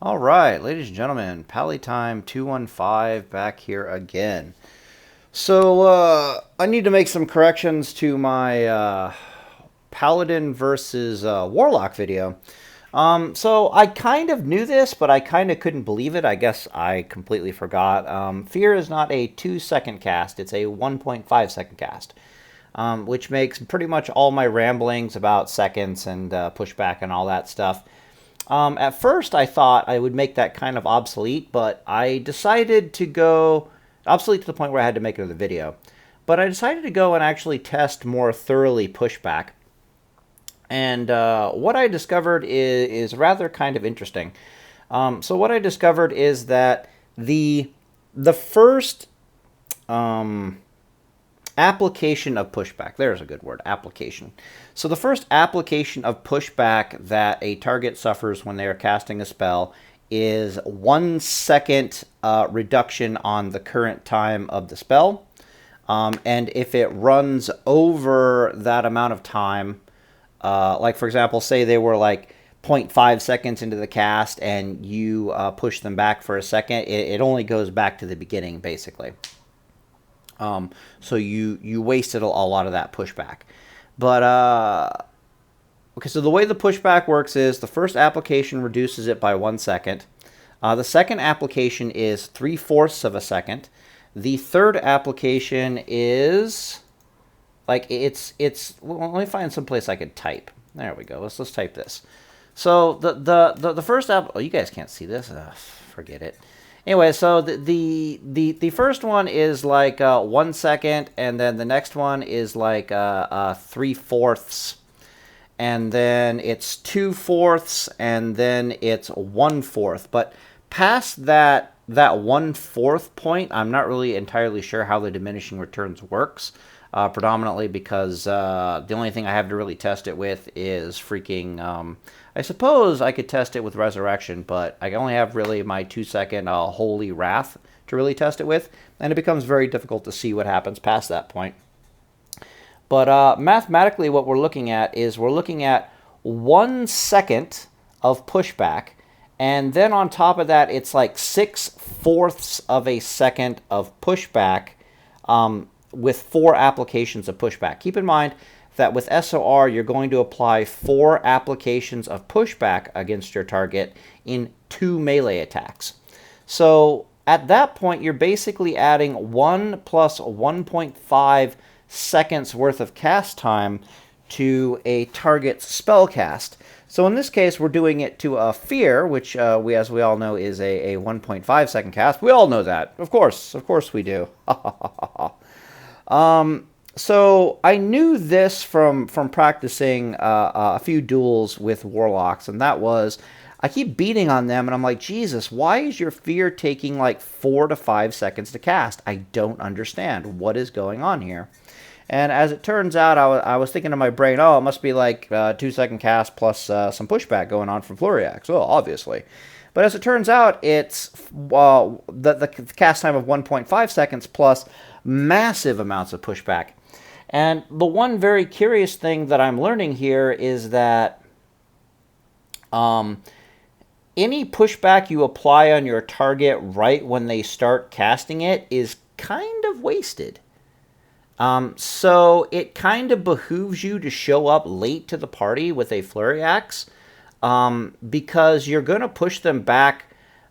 All right, ladies and gentlemen, Paladin 215 back here again. I need to make some corrections to my Paladin versus Warlock video. I kind of knew this, but I kind of couldn't believe it. I guess I completely forgot. Fear is not a 2-second cast, it's a 1.5-second cast. Which makes pretty much all my ramblings about seconds and pushback and all that stuff. At first, I thought I would make that kind of obsolete, but I decided to go obsolete to the point where I had to make another video. But I decided to go and actually test more thoroughly pushback. And what I discovered is rather kind of interesting. What I discovered is that the first application of pushback. There's a good word, application. So the first application of pushback that a target suffers when they are casting a spell is 1 second reduction on the current time of the spell. And if it runs over that amount of time, like for example, say they were like 0.5 seconds into the cast and you push them back for a second, it only goes back to the beginning basically. So you wasted a lot of that pushback. But, okay, so the way the pushback works is the first application reduces it by 1 second. The second application is 3/4 of a second. The third application is, like, well, let me find some place I could type. There we go. Let's type this. So the first oh, you guys can't see this. Forget it. Anyway, so the first one is like 1 second, and then the next one is like 3/4, and then it's 2/4, and then it's 1/4. But past that 1/4 point, I'm not really entirely sure how the diminishing returns works. Predominantly because the only thing I have to really test it with is freaking. I suppose I could test it with Resurrection, but I only have really my 2-second Holy Wrath to really test it with, and it becomes very difficult to see what happens past that point. But mathematically, what we're looking at is 1 second of pushback, and then on top of that, it's like 6/4 of a second of pushback. With 4 applications of pushback. Keep in mind that with SOR, you're going to apply 4 applications of pushback against your target in 2 melee attacks. So at that point, you're basically adding 1 plus 1.5 seconds worth of cast time to a target's spell cast. So in this case, we're doing it to a Fear, which as we all know is a 1.5 second cast. We all know that. Of course we do. So I knew this from practicing a few duels with Warlocks, and that was, I keep beating on them, and I'm like, Jesus, why is your Fear taking like 4 to 5 seconds to cast? I don't understand. What is going on here? And as it turns out, I was thinking in my brain, oh, it must be like 2-second cast plus some pushback going on from Flurry Axe. Well, obviously. But as it turns out, it's the cast time of 1.5 seconds plus massive amounts of pushback. And the one very curious thing that I'm learning here is that any pushback you apply on your target right when they start casting it is kind of wasted. So it kind of behooves you to show up late to the party with a Flurry Axe, because you're going to push them back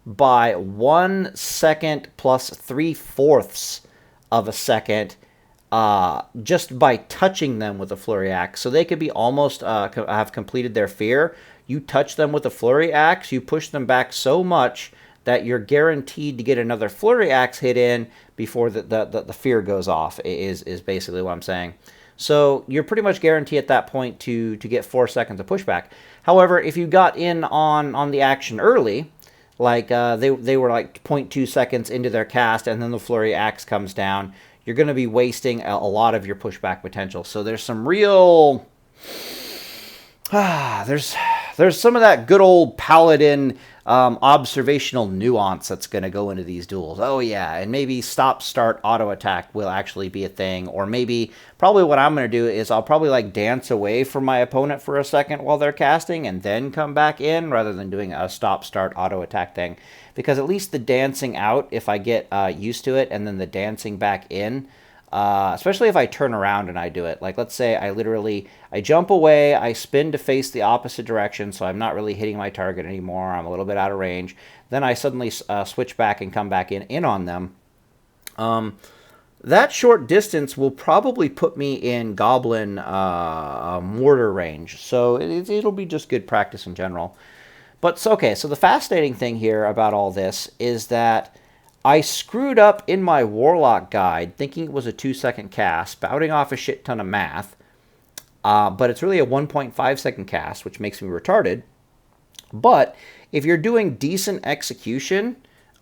by 1 second plus 3/4 of a second just by touching them with a Flurry Axe. So they could be almost have completed their Fear. You touch them with a Flurry Axe, you push them back so much that you're guaranteed to get another Flurry Axe hit in before the Fear goes off, is basically what I'm saying. So you're pretty much guaranteed at that point to get 4 seconds of pushback. However, if you got in on the action early, like they were like 0.2 seconds into their cast, and then the Flurry Axe comes down, you're going to be wasting a lot of your pushback potential. So there's some real there's there's some of that good old Paladin observational nuance that's going to go into these duels. Oh yeah, and maybe stop, start, auto attack will actually be a thing, or maybe probably what I'm going to do is I'll probably like dance away from my opponent for a second while they're casting and then come back in rather than doing a stop, start, auto attack thing, because at least the dancing out, if I get used to it, and then the dancing back in. Especially if I turn around and I do it. Like, let's say I jump away, I spin to face the opposite direction, so I'm not really hitting my target anymore. I'm a little bit out of range. Then I suddenly switch back and come back in on them. That short distance will probably put me in goblin mortar range, so it'll be just good practice in general. But, so the fascinating thing here about all this is that I screwed up in my Warlock guide thinking it was a 2-second cast, spouting off a shit ton of math, but it's really a 1.5-second cast, which makes me retarded. But if you're doing decent execution,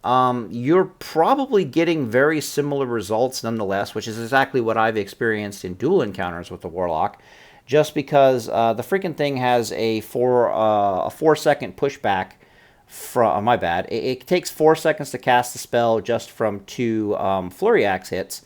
you're probably getting very similar results nonetheless, which is exactly what I've experienced in duel encounters with the Warlock, just because the freaking thing has a 4-second pushback. My bad. It takes 4 seconds to cast the spell just from 2 Flurry Axe hits,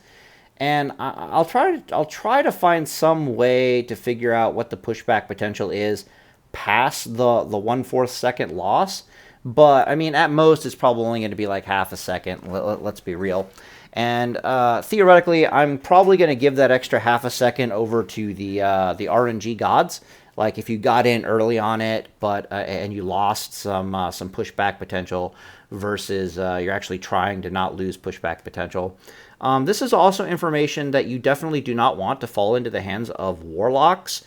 and I'll try to find some way to figure out what the pushback potential is past the 1/4 second loss. But I mean, at most, it's probably only going to be like half a second. Let's be real. And theoretically, I'm probably going to give that extra half a second over to the RNG gods. Like if you got in early on it, but and you lost some pushback potential, versus you're actually trying to not lose pushback potential. This is also information that you definitely do not want to fall into the hands of warlocks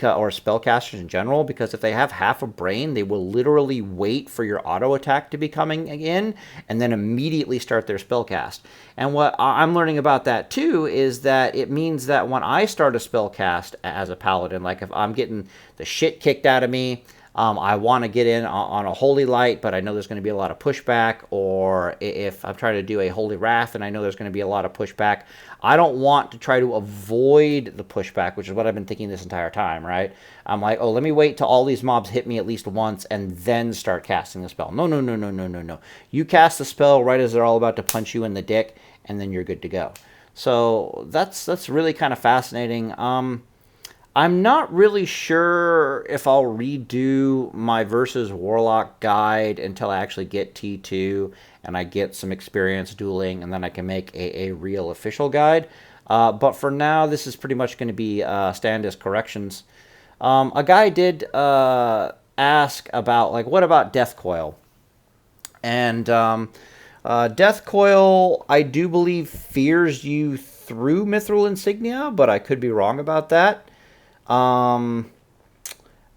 or spellcasters in general, because if they have half a brain, they will literally wait for your auto attack to be coming in and then immediately start their spell cast. And what I'm learning about that too is that it means that when I start a spell cast as a paladin, like if I'm getting the shit kicked out of me, I want to get in on a Holy Light, but I know there's going to be a lot of pushback, or if I'm trying to do a Holy Wrath and I know there's going to be a lot of pushback, I don't want to try to avoid the pushback, which is what I've been thinking this entire time, right? I'm like, oh, let me wait till all these mobs hit me at least once and then start casting the spell. No, no, no, no, no, no, no. You cast the spell right as they're all about to punch you in the dick, and then you're good to go. So that's really kind of fascinating. I'm not really sure if I'll redo my versus Warlock guide until I actually get T2 and I get some experience dueling, and then I can make a real official guide. But for now, this is pretty much going to be stand as corrections. A guy did ask about, like, what about Death Coil? And Death Coil, I do believe, fears you through Mithril Insignia, but I could be wrong about that.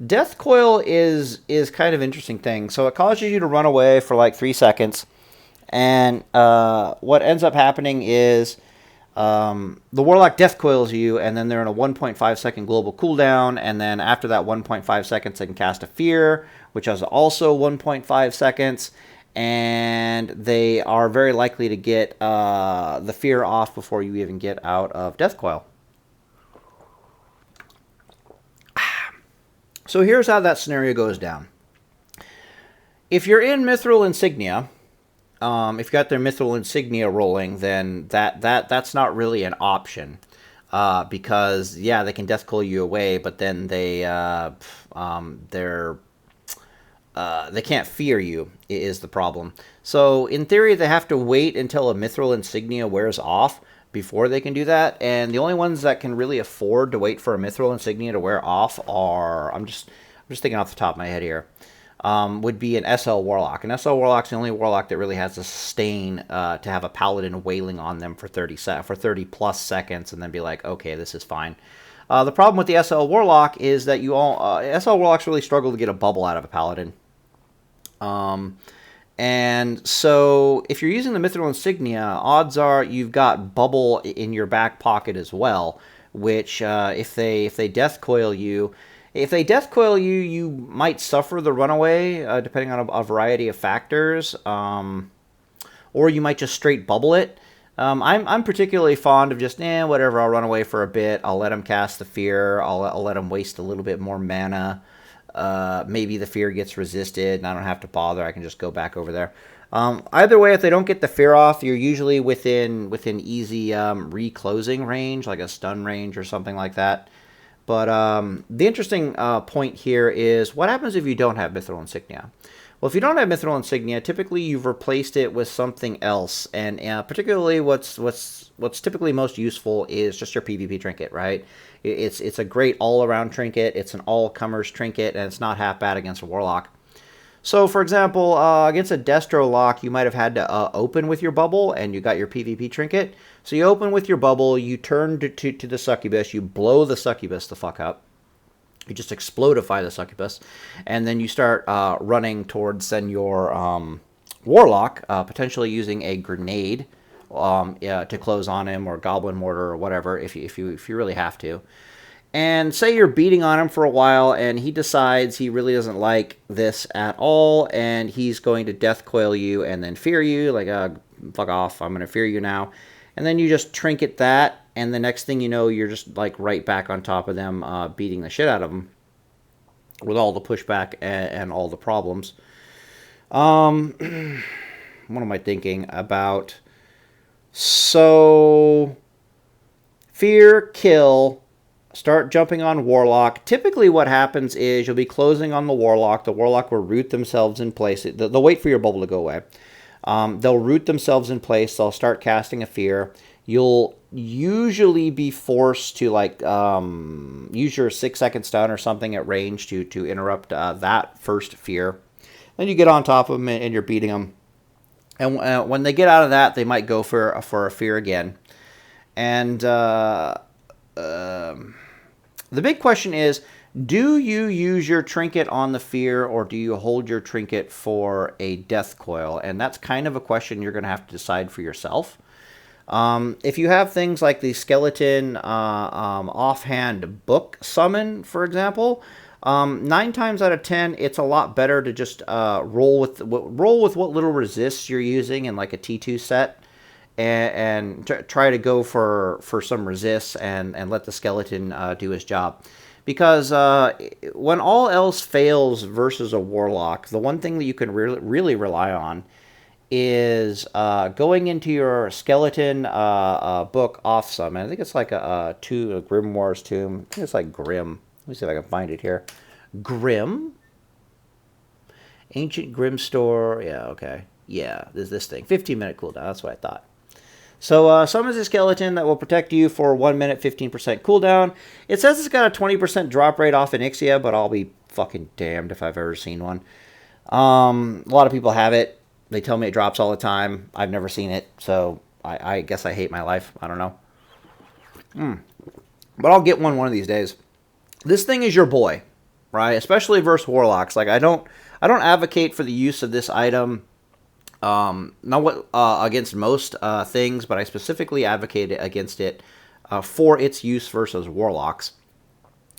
Death Coil is kind of interesting thing. So it causes you to run away for like 3 seconds, and what ends up happening is the Warlock Death Coils you, and then they're in a 1.5 second global cooldown, and then after that 1.5 seconds they can cast a Fear, which has also 1.5 seconds, and they are very likely to get the Fear off before you even get out of Death Coil. So here's how that scenario goes down. If you're in Mithril Insignia, if you got their Mithril Insignia rolling, then that's not really an option. Because, yeah, they can Death Coil you away, but then they can't fear you, is the problem. So in theory, they have to wait until a Mithril Insignia wears off before they can do that, and the only ones that can really afford to wait for a Mithril Insignia to wear off are, I'm just thinking off the top of my head here, would be an SL Warlock. An SL Warlock's the only Warlock that really has the sustain to have a Paladin wailing on them for 30 plus seconds and then be like, okay, this is fine. The problem with the SL Warlock is that SL Warlocks really struggle to get a bubble out of a Paladin. And so if you're using the Mithril Insignia, odds are you've got bubble in your back pocket as well, which if they Death Coil you, you might suffer the runaway, depending on a variety of factors, or you might just straight bubble it. I'm particularly fond of just, whatever, I'll run away for a bit, I'll let him cast the Fear, I'll let him waste a little bit more mana, maybe the fear gets resisted and I don't have to bother. I can just go back over there. Either way, if they don't get the fear off, you're usually within easy reclosing range, like a stun range or something like that. But the interesting point here is what happens if you don't have Mithril Insignia? Well, if you don't have Mithril Insignia, typically you've replaced it with something else, and particularly what's typically most useful is just your PvP trinket, right? It's a great all-around trinket, it's an all-comers trinket, and it's not half bad against a Warlock. So, for example, against a Destro lock, you might have had to open with your bubble, and you got your PvP trinket. So you open with your bubble, you turn to the succubus, you blow the succubus the fuck up. You just explodify the succubus, and then you start running towards then your Warlock, potentially using a grenade to close on him, or Goblin Mortar, or whatever, if you really have to. And say you're beating on him for a while, and he decides he really doesn't like this at all, and he's going to death coil you and then fear you, like, fuck off, I'm going to fear you now. And then you just trinket that, and the next thing you know, you're just, like, right back on top of them, beating the shit out of them with all the pushback and all the problems. What am I thinking about? So, fear, kill, start jumping on Warlock. Typically what happens is you'll be closing on the Warlock. The Warlock will root themselves in place. They'll wait for your bubble to go away. They'll root themselves in place. They'll start casting a fear. You'll usually be forced to, like, use your 6-second stun or something at range to interrupt that first fear. Then you get on top of them and you're beating them. And when they get out of that, they might go for a fear again. And the big question is, do you use your trinket on the fear, or do you hold your trinket for a death coil? And that's kind of a question you're going to have to decide for yourself. If you have things like the skeleton offhand book summon, for example, 9 times out of 10, it's a lot better to just roll with what little resists you're using in, like, a T2 set. And try to go for some resists and let the skeleton do his job. Because when all else fails versus a Warlock, the one thing that you can really rely on is going into your skeleton book off summon. I think it's like a Grimoire's Tomb. I think it's like Grim. Let me see if I can find it here. Grim? Ancient Grim Store. Yeah, okay. Yeah, there's this thing. 15-minute cooldown. That's what I thought. So summons a skeleton that will protect you for 1 minute, 15% cooldown. It says it's got a 20% drop rate off Onyxia, but I'll be fucking damned if I've ever seen one. A lot of people have it. They tell me it drops all the time. I've never seen it, so I guess I hate my life. I don't know. But I'll get one of these days. This thing is your boy, right? Especially versus Warlocks. Like, I don't advocate for the use of this item. Not against most things, but I specifically advocate against it for its use versus Warlocks.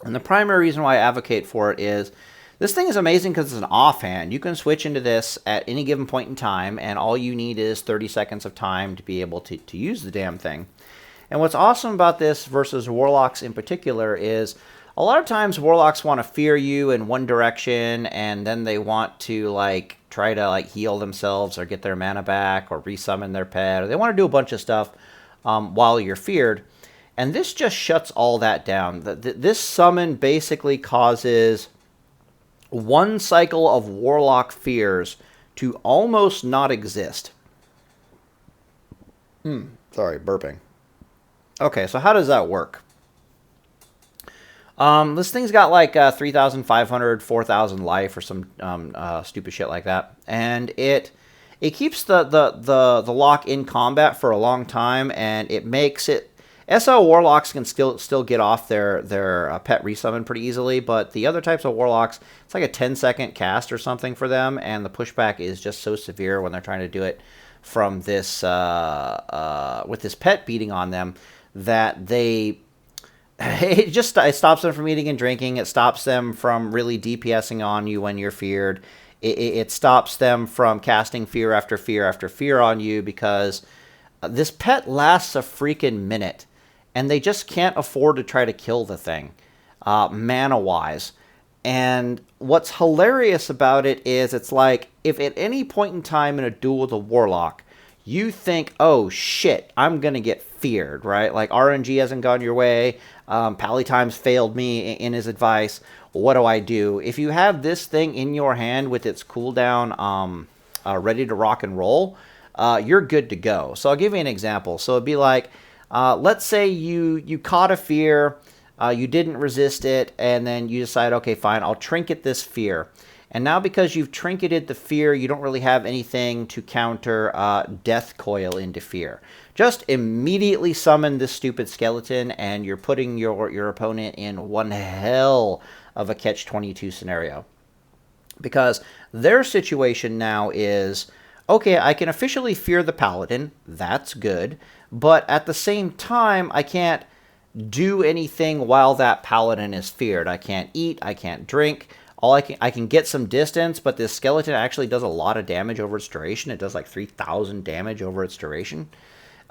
And the primary reason why I advocate for it is this thing is amazing because it's an offhand. You can switch into this at any given point in time, and all you need is 30 seconds of time to be able to use the damn thing. And what's awesome about this versus Warlocks in particular is a lot of times Warlocks want to fear you in one direction, and then they want to, like, try to, like, heal themselves or get their mana back or resummon their pet, or they want to do a bunch of stuff while you're feared. And this just shuts all that down. This summon basically causes one cycle of Warlock fears to almost not exist. Sorry, burping. Okay, so how does that work? This thing's got like 3,500, 4,000 life or some stupid shit like that, and it keeps the lock in combat for a long time, and it makes it. SL Warlocks can still get off their pet resummon pretty easily, but the other types of Warlocks, it's like a 10-second cast or something for them, and the pushback is just so severe when they're trying to do it from this with this pet beating on them that it stops them from eating and drinking. It stops them from really DPSing on you when you're feared. It stops them from casting fear after fear after fear on you because this pet lasts a freaking minute, and they just can't afford to try to kill the thing, mana-wise. And what's hilarious about it is it's like if at any point in time in a duel with a Warlock, you think, oh shit, I'm going to get feared, right? Like RNG hasn't gone your way. Paladin's failed me in his advice. What do I do? If you have this thing in your hand with its cooldown ready to rock and roll, you're good to go. So I'll give you an example. So it'd be like, let's say you caught a fear, you didn't resist it, and then you decide, okay, fine, I'll trinket this fear. And now because you've trinketed the fear, you don't really have anything to counter Death Coil into fear. Just immediately summon this stupid skeleton, and you're putting your opponent in one hell of a catch-22 scenario. Because their situation now is, okay, I can officially fear the Paladin, that's good, but at the same time, I can't do anything while that Paladin is feared. I can't eat, I can't drink. I can get some distance, but this skeleton actually does a lot of damage over its duration. It does like 3,000 damage over its duration.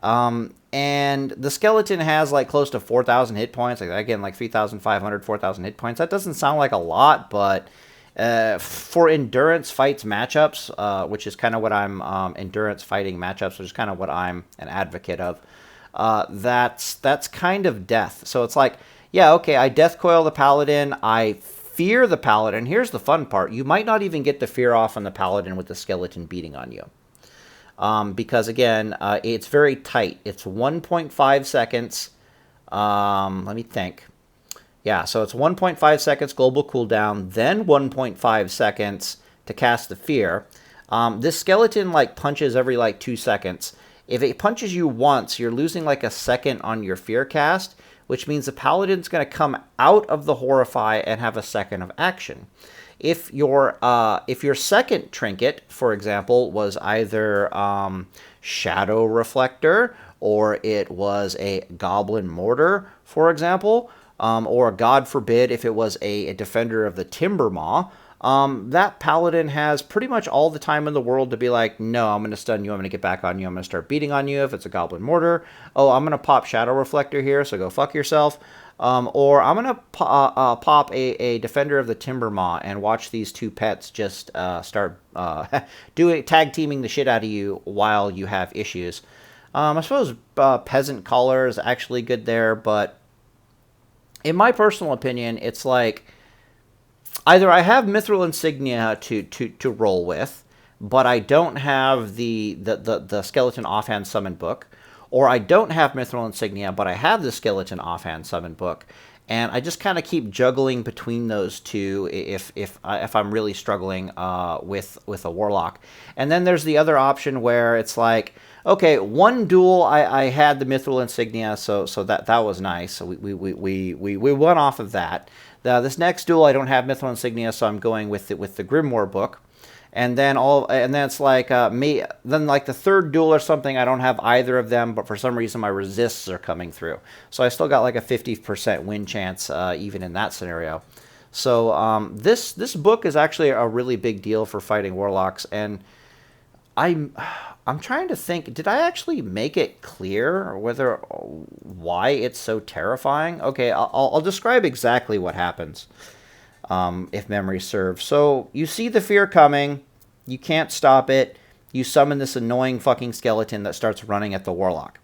And the skeleton has like close to 4,000 hit points. Like, again, like 3,500, 4,000 hit points. That doesn't sound like a lot, but for endurance fights matchups, which is kind of what I'm, endurance fighting matchups, which is kind of what I'm an advocate of, that's kind of death. So it's like, yeah, okay, I death coil the Paladin, I fear the Paladin. Here's the fun part. You might not even get the fear off on the Paladin with the skeleton beating on you. Because, again, it's very tight. It's 1.5 seconds. Let me think. Yeah, so it's 1.5 seconds global cooldown, then 1.5 seconds to cast the fear. This skeleton, like, punches every, like, 2 seconds. If it punches you once, you're losing, like, a second on your fear cast, which means the Paladin's going to come out of the Horrify and have a second of action. If your second trinket, for example, was either Shadow Reflector, or it was a Goblin Mortar, for example, or God forbid if it was a Defender of the Timbermaw, that Paladin has pretty much all the time in the world to be like, no, I'm going to stun you, I'm going to get back on you, I'm going to start beating on you if it's a Goblin Mortar. Oh, I'm going to pop Shadow Reflector here, so go fuck yourself. Or I'm going to pop a Defender of the Timbermaw and watch these two pets just start tag teaming the shit out of you while you have issues. I suppose Peasant Collar is actually good there, but in my personal opinion, it's like, either I have Mithril Insignia to roll with, but I don't have the Skeleton Offhand Summon book, or I don't have Mithril Insignia, but I have the Skeleton Offhand Summon book, and I just kind of keep juggling between those two if I'm really struggling with a Warlock. And then there's the other option where it's like, okay, one duel I had the Mithril Insignia, so that was nice. So we went off of that. This next duel I don't have Mithril Insignia, so I'm going with the Grimoire book. And then it's like then like the third duel or something, I don't have either of them, but for some reason my resists are coming through. So I still got like a 50% win chance even in that scenario. So this book is actually a really big deal for fighting Warlocks, and I'm trying to think, did I actually make it clear why it's so terrifying? Okay, I'll describe exactly what happens, if memory serves. So you see the fear coming, you can't stop it, you summon this annoying fucking skeleton that starts running at the Warlock.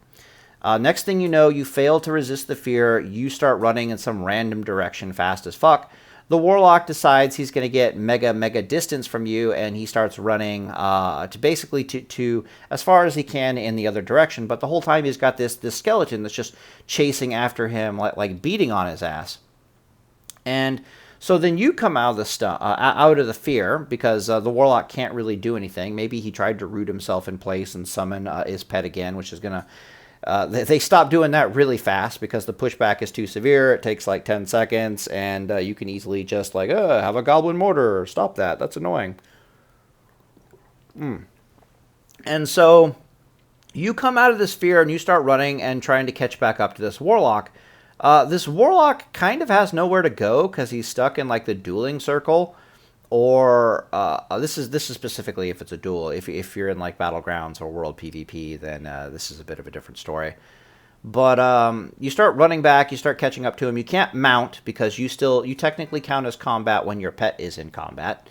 Next thing you know, you fail to resist the fear, you start running in some random direction fast as fuck. The Warlock decides he's going to get mega distance from you, and he starts running to as far as he can in the other direction. But the whole time he's got this skeleton that's just chasing after him, like beating on his ass. And so then you come out of the fear because the Warlock can't really do anything. Maybe he tried to root himself in place and summon his pet again, which is going to... they stopped doing that really fast because the pushback is too severe. It takes like 10 seconds, and you can easily just like, have a Goblin Mortar. Stop that. That's annoying. And so you come out of this fear and you start running and trying to catch back up to this Warlock. This Warlock kind of has nowhere to go because he's stuck in like the dueling circle. Or this is specifically if it's a duel. If you're in like Battlegrounds or World PvP, then this is a bit of a different story. But you start running back, you start catching up to him. You can't mount because you technically count as combat when your pet is in combat.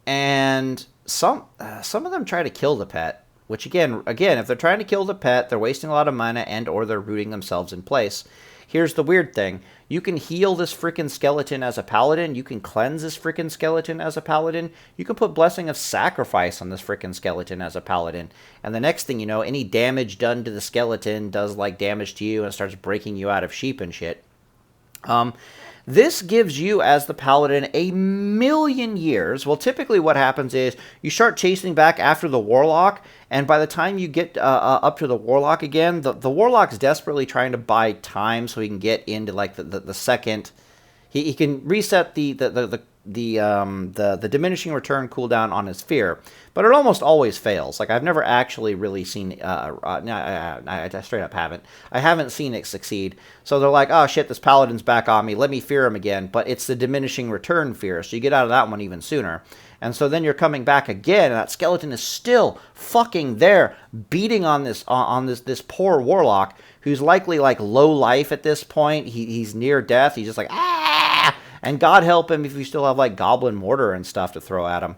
And some of them try to kill the pet, which again, if they're trying to kill the pet, they're wasting a lot of mana and or they're rooting themselves in place. Here's the weird thing. You can heal this freaking skeleton as a paladin. You can cleanse this freaking skeleton as a paladin. You can put Blessing of Sacrifice on this freaking skeleton as a paladin. And the next thing you know, any damage done to the skeleton does like damage to you and starts breaking you out of sheep and shit. This gives you, as the paladin, a million years. Well, typically what happens is you start chasing back after the warlock, and by the time you get up to the warlock again, the warlock's desperately trying to buy time so he can get into like the second. He can reset the diminishing return cooldown on his fear, but it almost always fails. Like I've never actually really seen. I straight up haven't. I haven't seen it succeed. So they're like, oh shit, this paladin's back on me. Let me fear him again. But it's the diminishing return fear, so you get out of that one even sooner. And so then you're coming back again, and that skeleton is still fucking there, beating on this poor warlock who's likely like low life at this point. He's near death. He's just like ah. And God help him if you still have like Goblin Mortar and stuff to throw at him.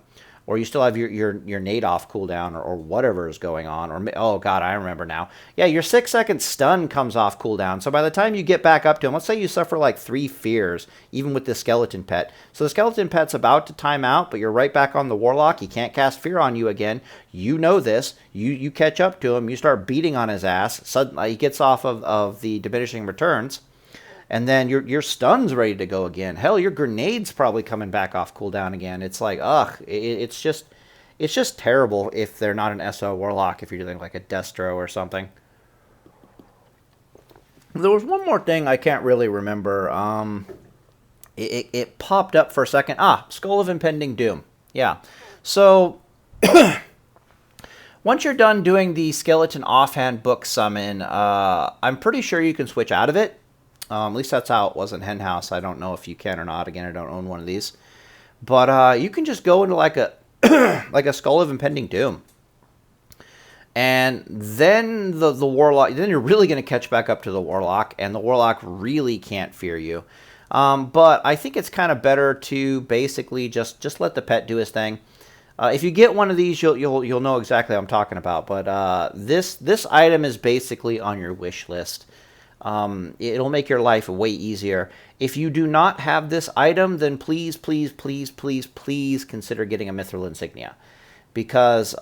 Or you still have your nade off cooldown or whatever is going on. Or, oh God, I remember now. Yeah, your 6-second stun comes off cooldown. So by the time you get back up to him, let's say you suffer like 3 fears, even with the skeleton pet. So the skeleton pet's about to time out, but you're right back on the warlock. He can't cast fear on you again. You know this. You catch up to him. You start beating on his ass. Suddenly he gets off of the diminishing returns. And then your stun's ready to go again. Hell, your grenade's probably coming back off cooldown again. It's like, ugh, it's just terrible if they're not an SO Warlock, if you're doing like a Destro or something. There was one more thing I can't really remember. It popped up for a second. Skull of Impending Doom. Yeah. So once you're done doing the Skeleton Offhand Book Summon, I'm pretty sure you can switch out of it. At least that's how it was in Henhouse. I don't know if you can or not. Again, I don't own one of these. But you can just go into like a like a Skull of Impending Doom. And then the Warlock, then you're really going to catch back up to the Warlock, and the Warlock really can't fear you. But I think it's kind of better to basically just let the pet do his thing. If you get one of these, you'll know exactly what I'm talking about. But this item is basically on your wish list. It'll make your life way easier. If you do not have this item, then please, please, please, please, please consider getting a Mithril Insignia. Because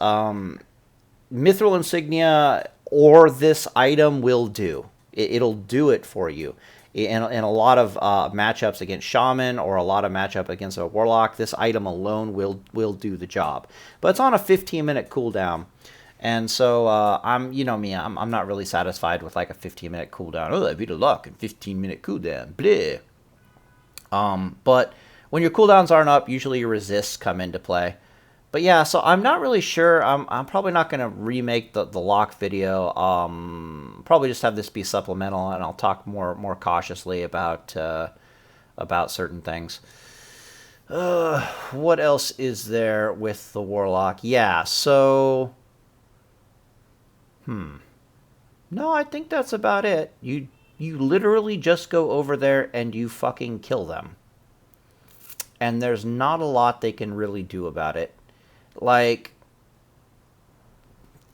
Mithril Insignia or this item will do. It'll do it for you. In a lot of matchups against Shaman or a lot of matchup against a Warlock, this item alone will do the job. But it's on a 15-minute cooldown. And so, you know me, I'm not really satisfied with like a 15-minute cooldown. Oh, I beat a luck and 15-minute cooldown. Bleh. But when your cooldowns aren't up, usually your resists come into play. But yeah, so I'm not really sure. I'm probably not going to remake the lock video. Probably just have this be supplemental, and I'll talk more cautiously about certain things. What else is there with the Warlock? Yeah, so... No, I think that's about it. You literally just go over there and you fucking kill them. And there's not a lot they can really do about it. Like,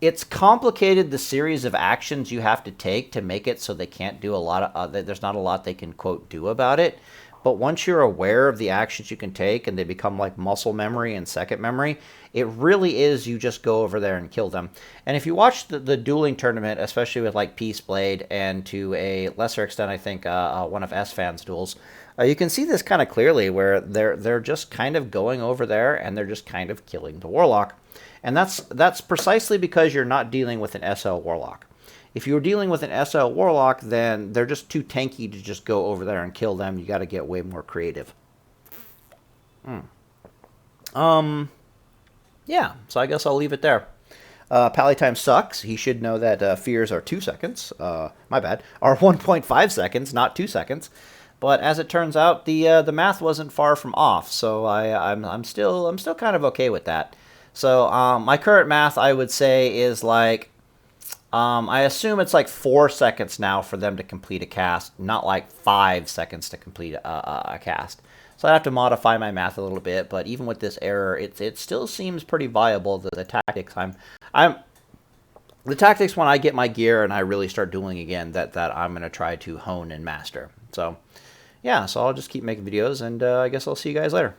it's complicated, the series of actions you have to take to make it so they can't do a lot of... there's not a lot they can, quote, do about it. But once you're aware of the actions you can take and they become like muscle memory and second memory, it really is you just go over there and kill them. And if you watch the dueling tournament, especially with like Peaceblade and to a lesser extent, I think, one of S-Fan's duels, you can see this kind of clearly where they're just kind of going over there and they're just kind of killing the Warlock. And that's precisely because you're not dealing with an SL Warlock. If you're dealing with an SL Warlock, then they're just too tanky to just go over there and kill them. You got to get way more creative. Yeah, so I guess I'll leave it there. Pally time sucks. He should know that fears are 2 seconds. My bad. Are 1.5 seconds, not 2 seconds. But as it turns out, the math wasn't far from off. So I'm still kind of okay with that. So my current math, I would say, is like I assume it's like 4 seconds now for them to complete a cast, not like 5 seconds to complete a cast. So I have to modify my math a little bit, but even with this error, it still seems pretty viable. The tactics the tactics when I get my gear and I really start dueling again, that I'm gonna try to hone and master. So yeah, so I'll just keep making videos, and I guess I'll see you guys later.